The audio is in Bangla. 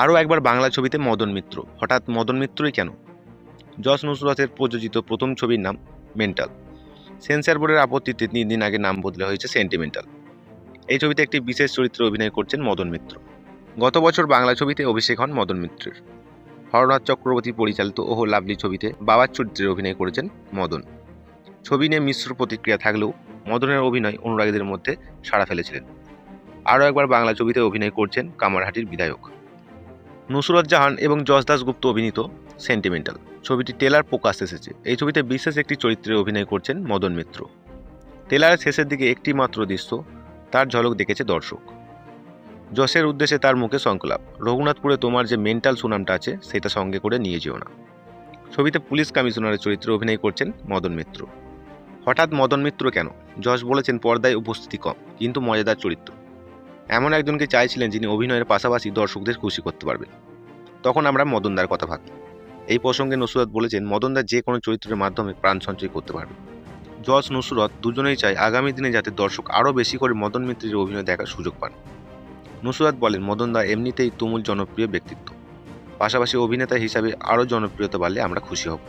আরও একবার বাংলা ছবিতে মদন মিত্র, হঠাৎ মদন মিত্রই কেন? যশ নুসরতের প্রযোজিত প্রথম ছবির নাম মেন্টাল। সেন্সর বোর্ডের আপত্তিতে 3 দিন আগে নাম বদলে হয়েছে সেন্টিমেন্টাল। এই ছবিতে একটি বিশেষ চরিত্রে অভিনয় করছেন মদন মিত্র। গত বছর বাংলা ছবিতে অভিষেক হন মদন মিত্রের। হরনাথ চক্রবর্তী পরিচালিত ওহো লাভলি ছবিতে বাবার চরিত্রে অভিনয় করেছেন মদন। ছবি নিয়ে মিশ্র প্রতিক্রিয়া থাকলেও মদনের অভিনয় অনুরাগীদের মধ্যে সাড়া ফেলেছিলেন। আরও একবার বাংলা ছবিতে অভিনয় করছেন কামারহাটির বিধায়ক নুসরত জাহান এবং যশ দাশগুপ্ত অভিনীত সেন্টিমেন্টাল ছবিটি ট্রেলার প্রকাশ এসেছে। এই ছবিতে বিশেষ একটি চরিত্রে অভিনয় করছেন মদন মিত্র। ট্রেলারের শেষের দিকে একটি মাত্র দৃশ্য, তার ঝলক দেখেছে দর্শক। যশের উদ্দেশ্যে তার মুখে সংকলাপ, রঘুনাথপুরে তোমার যে মেন্টাল সুনামটা আছে সেটা সঙ্গে করে নিয়ে যেও না। ছবিতে পুলিশ কমিশনারের চরিত্রে অভিনয় করছেন মদন মিত্র। হঠাৎ মদন মিত্র কেন? যশ বলেছেন পর্দায় উপস্থিতি কম, কিন্তু মজাদার চরিত্র। এমন একজনকে চাইছিলেন যিনি অভিনয়ের পাশাপাশি দর্শকদের খুশি করতে পারবেন। তখন আমরা মদনদার কথা ভাবি। এই প্রসঙ্গে নুসরত বলেছেন মদনদা যে কোনো চরিত্রের মাধ্যমে প্রাণ সঞ্চয় করতে পারবে। যশ নুসরত দুজনেই চায় আগামী দিনে যাতে দর্শক আরও বেশি করে মদন মিত্রের অভিনয় দেখার সুযোগ পান। নুসরত বলেন মদনদা এমনিতেই তুমুল জনপ্রিয় ব্যক্তিত্ব, পাশাপাশি অভিনেতা হিসাবে আরও জনপ্রিয়তা বাড়লে আমরা খুশি হব।